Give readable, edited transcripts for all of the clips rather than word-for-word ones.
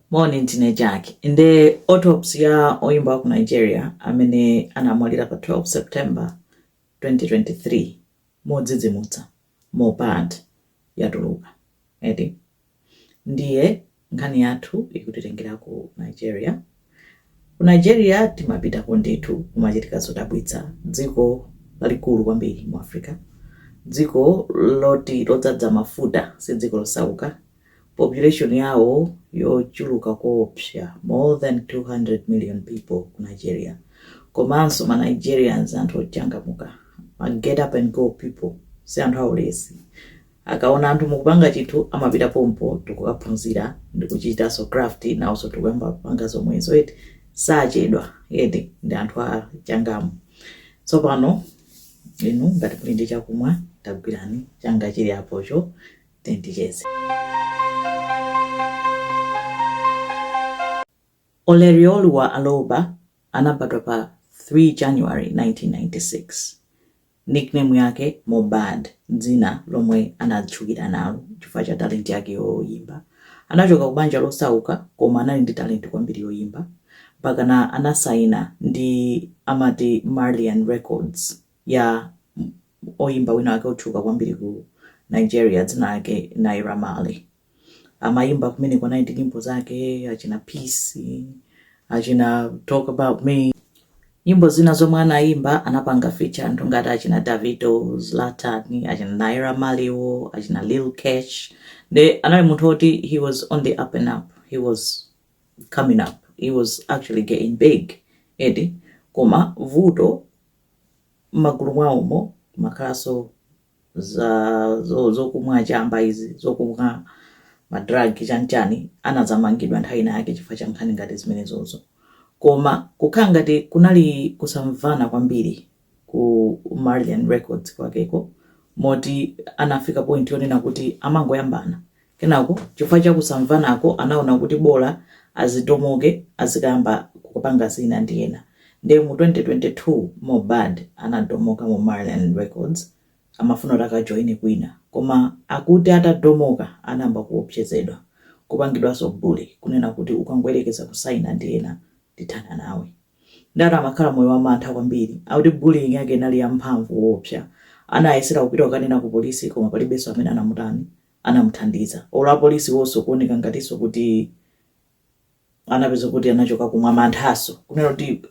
Morning Jack. In the autopsy ya oyimba ku Nigeria amene anamwalira pa 12 September 2023 modzidzimutsa Mohbad yatuluka. Edi ndiye nkhani yathu ikutitengera ku Nigeria. Ku Nigeria timapita ndithu kumachitika zodabwitsa, dziko lalikulu kwambiri mu Africa, dziko loti lodzadza mafuta, si dziko losauka. Population yawo yochuluka koopsa, more than 200 million people ku Nigeria. Komanso ma Nigerians anthu ochangamuka, ma get up and go people, si anthu aulesi. Akaona anthu mukupanga chinthu amapita pompo tikukaphunzira ndikuchitanso craft nawonso tikuyamba kupanga zomwezo eti sachedwa eti ndi anthu achangamu. Tsopano inu ngati muli ndi chakumwa tagwirani changa chili apocho tendicheze. Olerioluwa Aloba anabadwa pa 3 January 1996. Nickname yake Mohbad, dzina lomwe anatchukira nalo chifukwa cha talent yake yoyimba. Anachoka kubanja losauka koma anali ndi talent kwambiri yoyimba mpaka anasaina ndi amati Marlian Records ya oyimba wina wake otchuka kwambiri ku Nigeria dzina lake Naira Marley. Amayimba kumene kwa 90 nyimbo zake, achina Peace, achina Talk About Me. Nyimbo zina zomwe anayimba anapanga feature anthu ngati achina Davido, Zlatan, achina Naira Marley, achina Lil Cash. Anali munthu oti he was on the up and up. He was coming up. He was actually getting big. Edi koma vuto magulu mwawomo makalaso zokumwa chamba izi zokumwa madragi chanchani anazamangidwa nthawi yake chifukwa cha nkhani ngati zimenezozo. Koma kukhala ngati kunali kusamvana kwambiri ku Marlian Records kwakeko moti anafika point yonena kuti amangoyambana. Kenako chifukwa cha kusamvanako anaona kuti bora azitomoke azikamba kupanga zina ndi ena. Ndiye mu 2022 Mohbad anadomoka mu Marlian Records amafuna akajoine kwina, koma akuti atadomoka anamba kuopsezedwa kupangidwaso bully kunena kuti ukangwerekeza kusaina ndi ena ndithana nawe. Ndara amakhala moyo wa mantha kwambiri akuti bullying yake inali yamphamvu woopsa. Anayesera kupita kukanena ku polisi koma palibenso amene anamuthandiza. Ola polisi wonso kuoneka ngatiso kuti anapeza kuti anachoka kumwa manthaso kunena kuti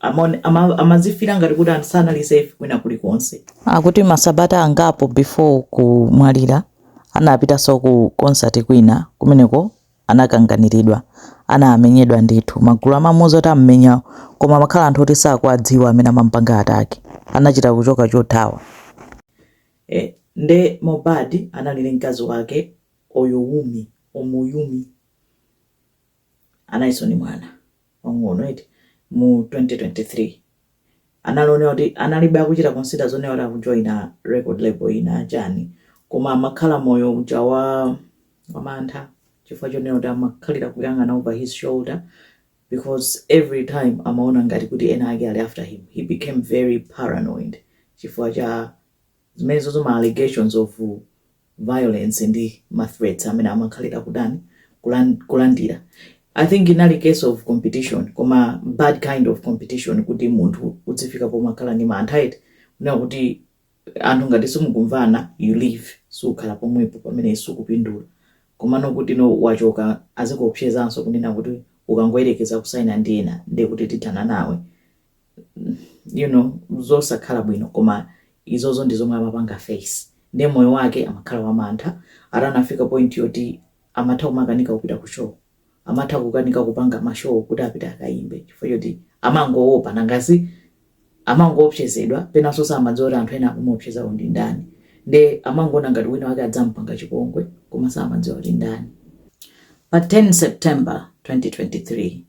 amazifira ngati kuti sanali safe kwina kulikonse. Akuti masabata angapo before kumwalira anapitanso ku concert kwina kumeneko anakanganiridwa, anamenyedwa ndithu. Magulu amamuza kuti ammenya koma makhala anthu oti sakudziwa amene amampanga atake, anachita kuchoka chothawa. Nde Mohbad analili mkazi wake Omuyumi anaiso ni mwana wang'ono eti mu 2023. Analonera kuti analibe akuchita consider zone wala kujoina record label ina chani koma amakhala moyo uja wa mantha chifukwa chonena kuti amakhalira kuyang'ana over his shoulder because every time amaona ngati kuti ena ake ali after him. He became very paranoid chifukwa cha zimenezo ma allegations of violence ndi ma threats amene amakhalira kudani kulandira. I think inali case of competition, koma bad kind of competition kuti munthu udzifika pomakhala ndi mantha eti una kuti anthu ngati simukumvana you leave, sukhala pomwepo pamene sukupindula. Koma nokuti no wachoka azikuopsezanso kunena kuti ukangoyerekeza kusaina ndi ena ndiye kuti tithana nawe. Zosakhala bwino koma izozo ndizomwe amapanga face. Ndiye moyo wake amakhala wa mantha. Atanafika point yoti amatha kumakanika kupita ku show, amatha kukanika kupanga mashow kuti apita akayimbe chifukwa choti amangoopa nangazi amangoopsezedwa penanso samadzora anthu ena kumuopseza ndi ndani. Nde amangoona ngati wina wake adzampanga chipongwe koma samadziwa kuti ndani. Pa 10 September 2023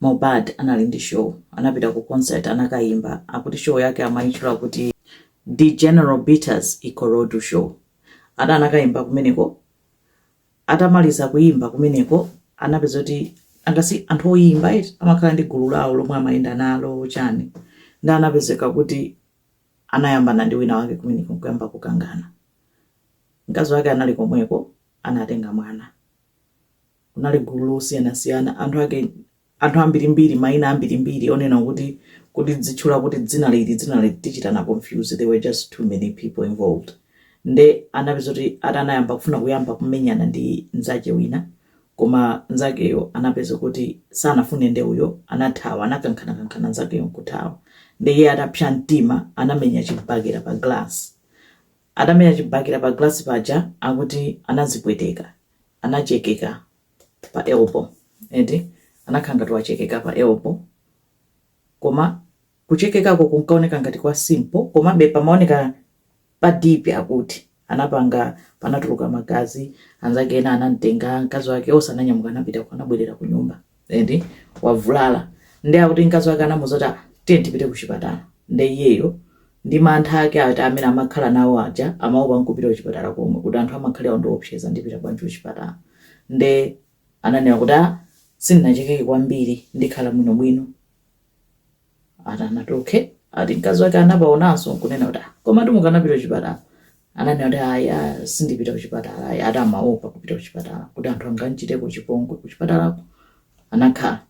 Mohbad anali ndi show, anapita ku concert anakayimba. Akuti show yake amayitchula kuti The General Beaters Ikorodu Show. Anakayimba kumeneko. Atamaliza kuyimba kumeneko anapeza kuti angasi anthu oyimba eti amakhala ndi gulu lawo lomwe amayenda nalo chani. Ndi anapezeka kuti anayambana ndi wina wake kumeneko kuyamba kukangana. Mkazi wake anali komweko anatenga mwana. kunali gulu losiyana-siyana, anthu ambirimbiri, maina ambirimbiri onena kuti dzitchula kuti dzina lili tichitana confused. There were just too many people involved. Nde anapeza kuti atanayamba kufuna kumenyana ndi nzake wina, koma nzakeyo anapeza kuti sanafune ndeuyo, anathawa, anakankhana nzakeyo nkuthawa. Nde iye atapsa mtima anamenya chibakera pa glass. Atamenya chibakera pa glass paja akuti anazipweteka, anachekeka pa elbow. Anakhanga tuwachekeka pa elbow. Koma kuchekekako kunkaoneka ngati kwa simple, koma pamaoneka pa deep akuti anapanga panatuluka magazi. Anzake ena anamtenga mkazi wake osananyamuka, anapita anabwerera ku nyumba wavulala. Nde akuti mkazi wake anamuzota tipite ku chipatala. Nde iyeyo ndi mantha ake ati amene amakhala nawo aja amaopa nkupita ku chipatala komwe, kuti anthu amakhala ndiopseza ndipita bwanji ku chipatala. Nde ananena kuti sindinachekeke kwambiri, ndikhala bwinobwino. Atanatoke ati mkazi wake anapaonanso kunena kuti koma mukanapita ku chipatala. Ananena kuti aya sindipita ku chipatala, aya atamaopa kupita ku chipatala kuti anthu anganchiteko chipongwe ku chipatalako. Anakhala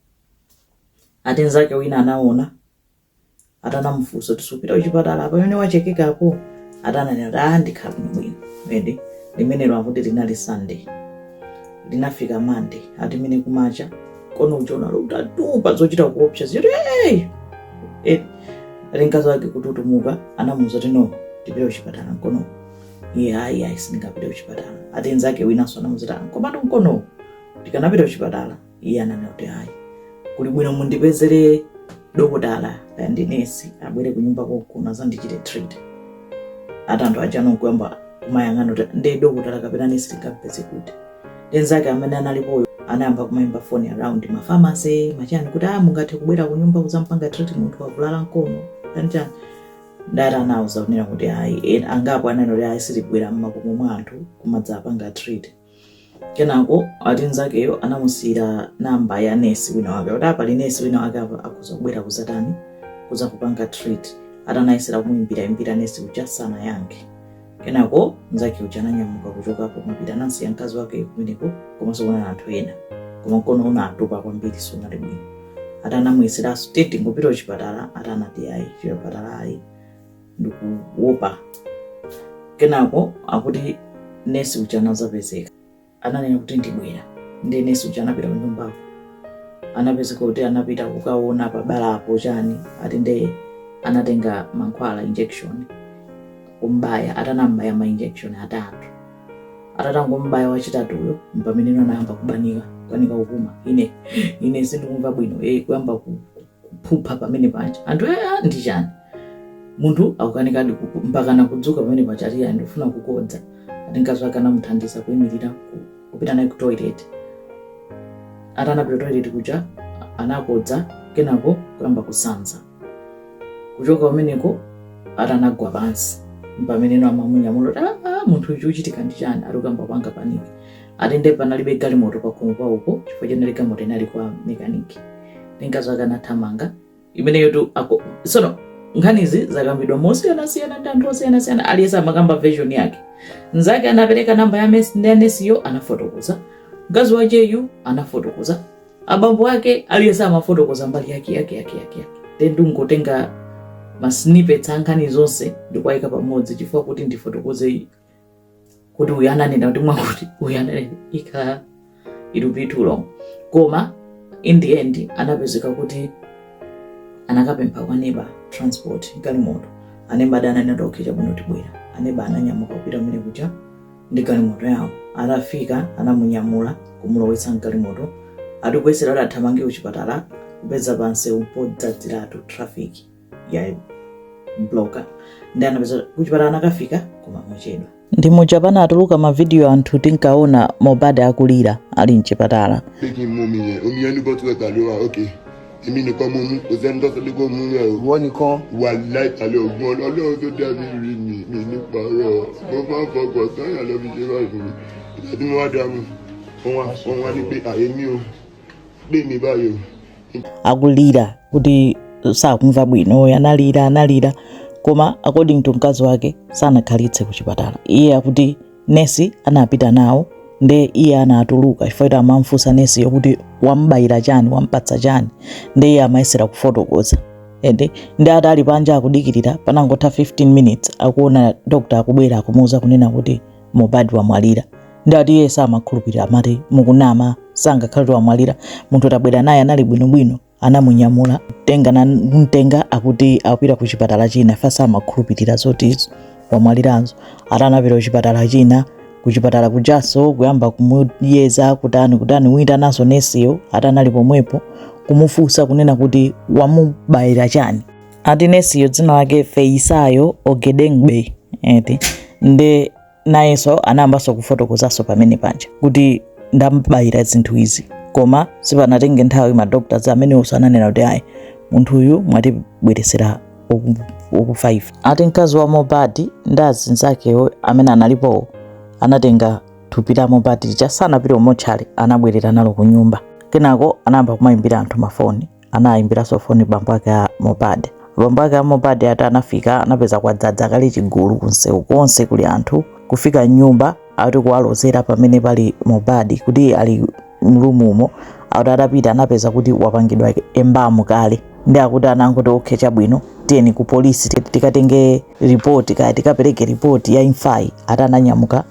ati nzake wina anaona, atanamufunsa kuti supita ku chipatala pamene wachekekapo. Atananena kuti ndikhala bwinobwino. Limenelo akuti linali Sunday. Linafika Monday ati mene kumacha kono uchona utatupa zochita kuopsa ziti mkazi wake kututumuka, anamuza kuti no tipite ku chipatala nkono. Iye ayi sindingapite ku chipatala. Ati nzake winanso anamuza kuti koma nkono tikanapita ku chipatala. Iye ananena kuti ayi kuli bwino mundipezere dokotala ndi nesi abwere ku nyumba kuno azandichite treat. Ati anthu aja anokuyamba kumayang'ana kuti ndi dokotala kapena nesi tingapeze kuti. Nzake amene analipoyo anayamba kumayimba phone around ma pharmacy machani kuti mungathe kubwera ku nyumba kuzampanga treat munthu wavulala nkono kanjani. Ndara anauza kunena kuti ayi angapo ananena kuti ayi sitibwera mmakomo mwa anthu kumadzapanga treat. Kenako ati nzakeyo anamusira namba ya nesi wina wake kuti pali nesi wina wake akuza kubwera kuzatani kuza kupanga treat. Atanayesera kumuimbira nesi uja sana yanke. Kenako nzake uja ananyamuka kuchokapo kumapita anasiya mkazi wake kumeneko, komanso kuna anthu ena, koma mkono unatopa kwambiri sunali bwino. Atanamuyeseraso tete ngopita ku chipatala. Atanati ayi chipatala ayi ndikuopa. Kenako akuti nesi uja anazapezeka, ananena kuti ndibwera. Ndi nesi uja anapita ku nyumbako, anapezeka kuti anapita kukaona pabalapo chani. Ati nde anatenga mankhwala injection kumbaya. Atanambaya ma injection atatu. Atatangombaya wachitatuyo mpameneno anayamba kubanika ukuma. Ine sindikumva bwino kuyamba kuphupha pamene pacha. Anthu ndi chani munthu akukanikadi mpakana kudzuka pamene pacha ati ndifuna kukodza. Ati mkazi wake anamuthandiza kuyimirira kupita naye ku toilet. Atanapita toilet kuja anakodza. Kenako kuyamba kusanza. Kuchoka pameneko atanagwa pansi. Mpameneno amamunyamula munthu uyu uchitika ndi chani, alikamba panga paniki. Ati nde panalibe galimoto pakhomo pauko chifukwa chenali galimoto inali kwa mekaniki. Mkazi wake anathamanga imeneyo tu sono nkhanizi zakambidwa mosiyana-siyana ndi anthu osiyana-siyana, aliyense amakamba version yake. Nzake anapereka namba ya nesiyo, anafotokoza. Mkazi wacheyu anafotokoza. Abambo ake aliyense amafotokoza mbali yake. Then ngotenga ma snippets ankhani zonse ndikuwayika pamodzi chifukwa kuti ndifotokoze kuti uyu ananena kuti mwakuti uyu ananena ikhala it will be too long. Koma in the end anapezeka kuti anakapempha kwa neighbor transport galimoto. Aneba adananena kuti okay chabwino tibwera. Aneba ananyamuka kupita kumene kuja ndi galimoto yawo. Atafika anamunyamula kumulowetsa mgalimoto. Atikukwesera kuti athamange ku chipatala kupeza pansi upodzadziratu traffic ya bloka. Ndi anapeza kuchipatala anakafika koma mochedwa. Ndi muja pana atuluka ma video anthu tinkaona Mohbad akulira ali mchipatala. Okay. Èmi nìkan mo mú, kò sẹ́ni tó sọ pé kó mú rẹ̀ o. Wọ́n nìkan. Wàláhì tàlẹ́ ògbọ́n Ọlọ́run tó dá mi rí mi nípa ọ̀rọ̀. Mo máa ń fọkàn sọ́yà lọ fi ṣe báyìí fún mi. Ìgbà tí mo wá dá mu, wọ́n wá ní pé àyèmí o, pé mi báyìí o. Akulira kuti sakumva bwino, analira. Koma according to mkazi wake sanakhalitse ku chipatala. Iye akuti nesi anapita nawo nde iye anatuluka chifukwa amamfunsa nesiyo kuti wambayira chani wampatsa chani, nde iye amayesera kufotokoza. Ndi atali panja akudikirira panangotha 15 minutes akuona doctor akubwera akumuuza kunena kuti Mohbad wamwalira. Ndi ati iye samakhulupirira amati mukunama sangakhale wamwalira, munthu atabwera naye anali bwinobwino anamunyamula mtenga akuti akupita ku chipatala china fa samakhulupirira zoti wamwaliranso. Atanapita ku chipatala china, ku chipatala kujaso kuyamba kumuyeza kutani wita naso nesiyo atanali pomwepo kumufunsa kunena kuti wamubayira chani. Ati nesiyo dzina lake Feisayo Ogedengbe nde nayeso anayambanso kufotokozaso pamene panja kuti ndamubayira zinthu izi, koma sipanatenge nthawi madoctors amene ananena kuti ayi munthu uyu mwatibweresera oku 5. Ati mkazi wa Mohbad ndi azinzakewo amene analipo anatenga thupi la Mohbad lija sanapite umotchale, anabwerera nalo ku nyumba. Kenako anayamba kumayimbira anthu mafoni, anayimbiranso foni bambo ake a Mohbad. Bambo ake a Mohbad ati anafika anapeza kwadzaza kale chigulu kunsewu konse kuli anthu. Kufika nyumba ati kuwalozera pamene pali Mohbad kuti ali mrumumo, ati atapita anapeza kuti wapangidwa embamu kale. Ndi akuti anangoti okay chabwino tiyeni ku polisi tikatenge report kaya tikapereke report ya imfai. Ati ananyamuka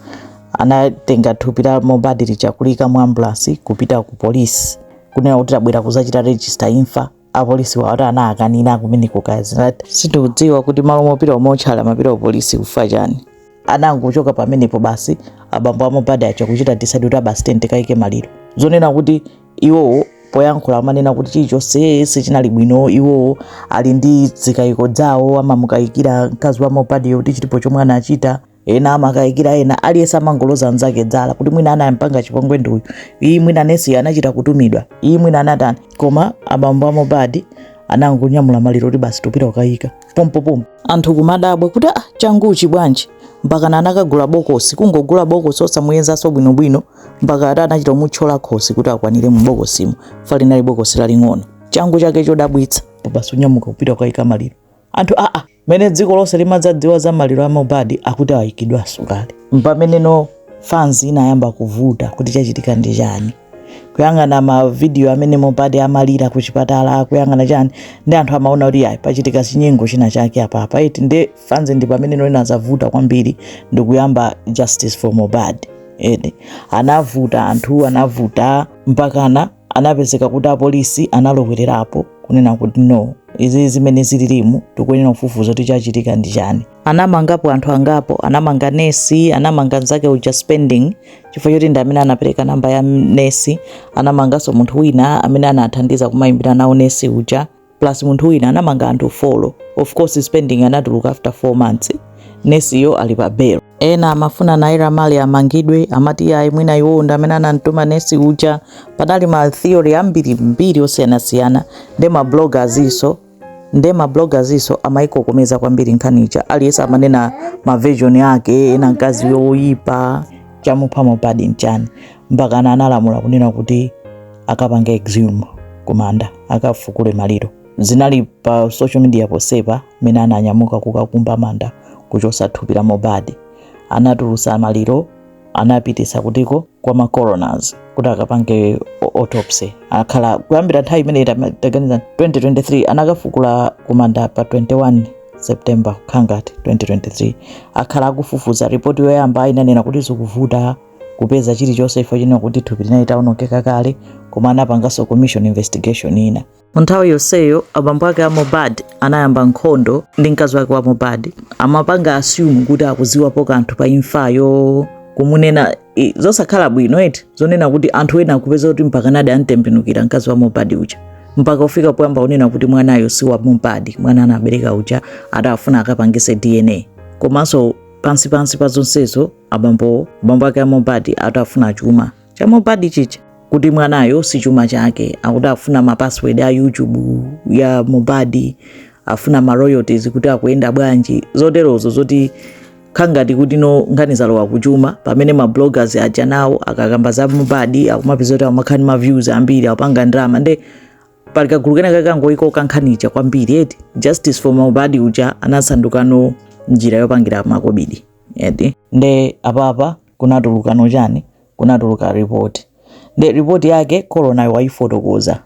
anatenga thupi la Mohbad lichakulika mu ambulance kupita ku polisi kunena kuti tabwera kuzachita register imfa. Apolisi wa ati anakanira kumene kukazi sitikudziwa kuti malo mopita umotchala mapita ku polisi kufa chani. Anangochoka pamenepo basi abambo a Mohbad acha kuchita decide kuti basi tikaike maliro, zonena kuti iwo poyankhula amanena kuti chilichonse sichinali bwino, iwo ali ndi zikayiko zawo amamukayikira mkazi wa Mohbad kuti chilipo chomwe anachita, ena amakayikira ena aliyense amangoloza nzake dzala kuti mwina anampanga chipongwe ndi uyu, iyi mwina nesi anachita kutumidwa, iyi mwina anatani. Koma abambo a Mohbad anangonyamula maliro kuti basi tupita kukayika pompo. Anthu kumadabwe kuti changuchi bwanji mpaka anakagula bokosi, kungogula bokosi osamuyenzaso bwinobwino mpaka ati anachita mutchola khosi kuti akwanire mu bokosimu fa linali bokosi laling'ono. Changu chake chodabwitsa basi unyamuka kupita kukayika maliro. Anthu mene dziko lonse limadzadziwa za maliro a Mohbad akuti ayikidwanso kale. Mpameneno fans inayamba kuvuta kuti chachitika ndi chani, kuyang'ana ma video amene Mohbad amalira ku chipatala kuyang'ana chani, ndi anthu amaona kuti ayi pachitika chinyengo china chake apa iti ndi fans ndi pameneno inazavuta kwambiri ndi kuyamba justice for Mohbad. Anavuta anthu anavuta mpakana anapezeka kuti apolisi analowererapo kunena kuti no izi zimene zililimu tikuyenera kufufuza kuti chachitika ndi chani. Anamangapo anthu angapo, anamanga nesi, anamanga nzake uja spending chifukwa choti ndi amene anapereka namba ya nesi, anamanganso munthu wina amene anathandiza kumayimbira nawo nesi uja, plus munthu wina anamanga anthu follow. Of course spending anatuluka after 4 months, nesi yo ali pa bail. Ena amafuna Naira Marley amangidwe, amati ayi mwina iwo ndi amene anamtuma nesi uja. Padali ma theory ambiri osiyanasiyana, ndi ma bloggers iso amaikokomeza kwambiri nkhanicha, aliyense amanena ma version yake, ena mkazi yoyipa chamupha Mohbad nchani, mpaka analamula kunena kuti akapanga exhume kumanda akafukule maliro. Zinali pa social media posepa mena ananyamuka kukakumba manda kuchosa thupi la Mohbad, anatulusa maliro anapitisa kutiko kwa ma coroners kuti akapange autopsy. Akhala kuyambira nthawi imene taganiza 2023 anakafukula kumanda pa 21 September khangati 2023. Akhala akufufuza report yoyamba inanena kuti zikuvuta kupeza chilichonse ifo chino kuti thupi linalitaonongeka kale, koma anapanganso commission investigation ina. Nthawi yonseyo abambo ake a Mohbad anayamba nkhondo ndi mkazi wake wa Mohbad, amapanga assume kuti akuziwapo kanthu pa imfayo, kumunena zosakhala bwino zonena kuti anthu ena akupeza kuti mpaka nadi antembenukira mkazi wa Mohbad uja, mpaka ufika poyamba unena kuti mwanayo si wa Mohbad, mwana anabereka uja adafuna akapangise DNA. Komanso pansi pa zonsezo abambo ake a Mohbad atafuna chuma cha Mohbad chicha, kuti mwanayo si chuma chake, akuti afuna ma password ya YouTube ya Mohbad, afuna ma royalties kuti akuyenda bwanji, zoterozo zoti khangati kuti no nganizalowa kuchuma. Pamene ma bloggers aja nawo akakamba za Mohbad akumapeza kuti amakhani ma views ambiri apanga drama, nde palikagulukena kakangoiko kankhanicha kwambiri justice for Mohbad uja anasandukano njira yopangira makobidi nde apapa kunatulukano chani kunatuluka report. Nde report yake coroner waifotokoza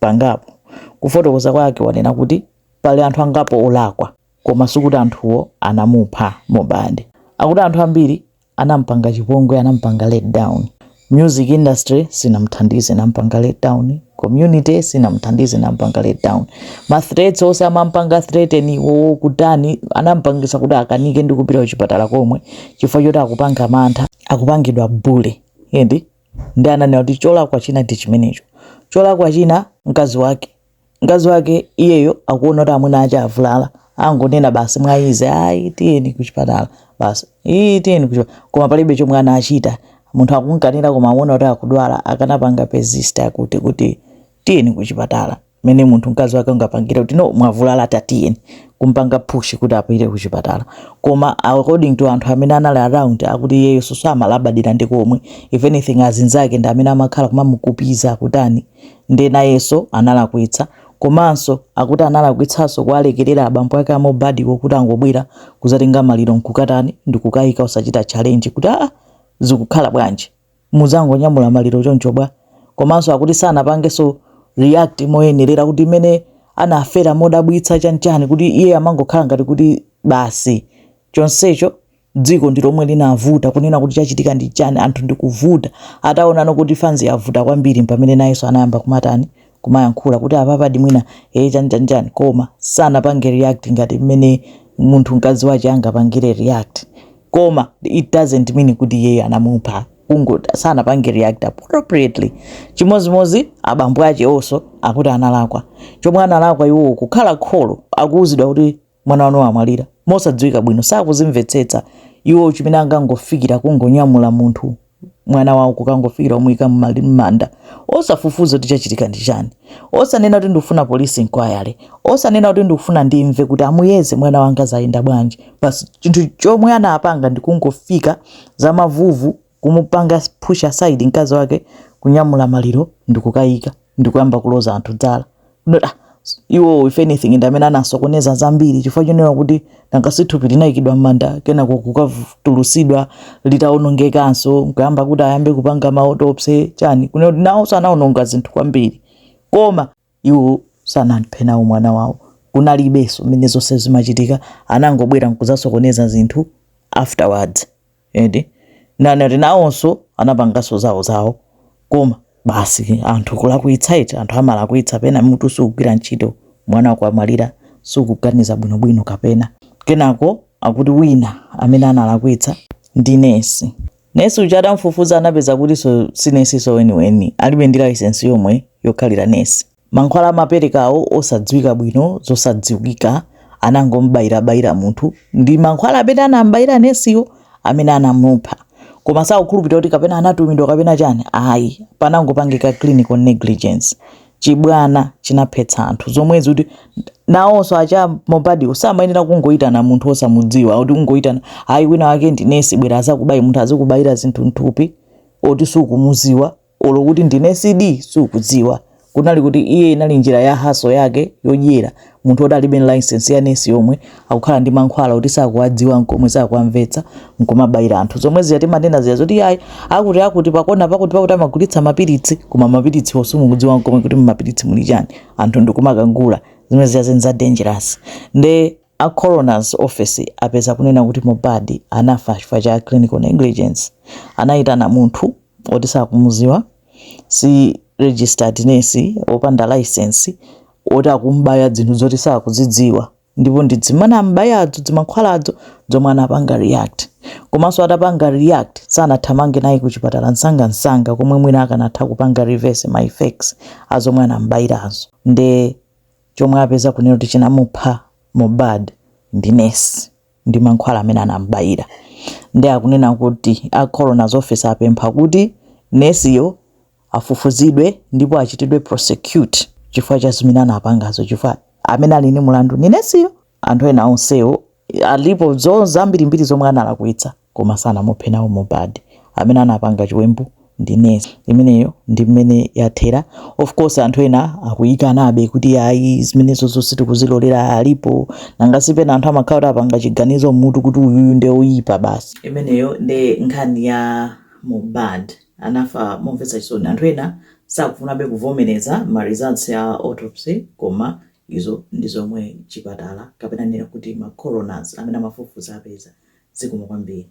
pangapo. Kufotokoza kwake wanena kuti pali anthu angapo olakwa koma sikuti anthuwo anamupha Mobad. Akuti anthu ambiri anampanga chipongwe, anampanga let down. Music industry sinamthandize, nampanga let down. Community sinamthandize, nampanga let down. Ma threats ose amampanga threaten wo kutani anampangisa kuti akanike ndi kupita kuchipatala komwe chifukwa choti akupanga mantha, akupangidwa bule. Yendi ndi ananena kuti cholakwa china ndi chimenecho. Cholakwa china mkazi wake iyeyo akuona kuti amuna acha avulala, angonena basi mwaize ayi tiyeni kuchipatala basi tiyeni kuchipatala, koma palibe chomwe anachita. Munthu akunkanira koma aona kuti akudwala akanapanga persista kuti tiyeni kuchipatala. Mene munthu mkazi wake ungapangira kuti no mwavulala tatiyeni kumpanga push kuti apite kuchipatala. Koma according to anthu amene anali around akuti iyeyo soso amalabadira ndi komwe, if anything azinzake ndi amene amakhala kumamukupiza kutani ndi nayenso analakwitsa. Komanso akuti analakwitsanso kualekerera abambo ake a Mobad kuti angobwera kuzatenga maliro nkukatani ndikukayika usachita challenge kuti zikukhala bwanji muzangonyamula maliro choncho bwa. Komanso akuti sanapangeso react moyenerera kuti mene anafera modabwitsa chanchani kuti iye amangokhala ngati kuti basi chonsecho dziko ndi lomwe linavuta kunena kuti chachitika ndi chani, anthu ndikuvuta. Ataonano kuti fanzi yavuta kwambiri pamene nayenso anayamba kumatani kumayankhula kuti apapa mwina chanchani, koma sanapange react ngati mmene munthu mkazi wache angapangire react. Koma it doesn't mean kuti yeye anamupha, kungoti sanapange react appropriately. Chimozimozi abambo ache oso akuti analakwa. Chomwe analakwa iwo kukhala kholo akuuzidwa kuti mwana wanu amwalira mosadziwika bwino, sakuzimvetsetsa iwo chimene angangofikira kungonyamula munthu mwana wawo kukangofikira omuyika m'manda, osafufuza kuti chachitika ndi chani, osanena kuti ndikufuna police inquiry, osanena kuti ndikufuna ndimve kuti amuyeze mwana wanga zayenda bwanji. Basi chinthu chomwe anapanga ndikungofika za mavuvu kumupanga push aside mkazi wake, kunyamula maliro ndikukayika ndikuyamba kuloza anthu dzala. Iwo if anything ndamene anasokoneza zambiri chifukwa chonena kuti nangasithupi linayikidwa m'manda kena kukavutulusidwa litaonongekanso nkuyamba kuti ayambe kupanga maotopsy chani kunena kuti nawo sanaononga zinthu kwambiri, koma iwo sanaphenawo mwana wawo. Kunalibenso mmene zonse zimachitika, anangobwera nkuzasokoneza zinthu afterwards. Nani nawonso anapangaso zawo koma basi anthu kulakwitsa anthu amalakwitsa pena mutu sukugwira ntchito mwana wako amwalira sukuganiza bwinobwino kapena. Kenako akuti wina amene analakwitsa ndi nesi. Nesi uja atamfufuza anapeza kuti sinesi weni alibe ndi license yomwe yokhalira nesi. Mankhwala amaperekawo osadziwika bwino, zosadziwika, anangombayira munthu ndi mankhwala amene anambayira nesiyo amene anamupha. Koma saukhulupirira kuti kapena anatumidwa kapena chani, ayi panangopangika clinical negligence. Chibwana chinaphetsa anthu zomwezi kuti nawonso acha Mobad usamayenera kungoitana munthu osamudziwa kuti kungoitana ayi wina wake ndi nesi bwera azakubayi munthu azikubayira zinthu nthupi oti sukumuziwa olo kuti ndi nesi sukudziwa. Kunali kuti iye inali njira ya haso yake yodyera munthu oti alibe license ya nesi yomwe akukhala ndi mankhwala kuti sakuwadziwa nkomwe sakuwamvetsa nkumabayira anthu. Zomwezi yati manena ziya zoti ayi akuti pakona pakuti amagulitsa mapiritsi koma mapiritsi osumukudziwa nkomwe kuti mapiritsi muli chani, anthu ndikumakangula. Zimene ziyazenza dangerous. Nde a coroner's office apeza kunena kuti Mobad anafa chifukwa cha clinical negligence. Anayitana munthu oti sakumuziwa, si registered nesi, opanda license, oti akumbaya zinthu zoti sakuzidziwa, ndipo ndidzimana ambayadzo zimankhwaladzo zomwe anapanga react. Komanso atapanga react sanathamange naye kuchipatala nsanga komwe mwina akanatha kupanga reverse my effects azomwe anambayirazo. Nde chomwe apeza kunena kuti chinamupha Mobad ndi nesi ndi mankhwala amene anambayira. Nde akunena kuti a coroner's office apempha kuti nesiyo afufuzidwe ndipo achitidwe prosecute chifukwa cha zimene anapangazo, chifukwa amene ali ndi mulandu ni nesiyo. Anthu ena onsewo alipo zambirimbiri zomwe analakwitsa koma sanamuphe nawo Mobad. Amene anapanga chiwembu ndi nesi. Imeneyo ndi mmene yathera. Of course anthu ena akuyikanabe kuti ayi zimenezo zonse tikuzilolera alipo nangasipena anthu amakhala kuti apanga chiganizo mutu kuti uyu ndi oyipa basi. Imeneyo ndi nkhani ya Mobad anafa momvetsa chisoni. Anthu ena sakufunabe kuvomereza ma results ya autopsy, koma izo ndi zomwe chipatala kapena nena kuti ma coroners amene amafufuza apeza. Zikomo kwambiri.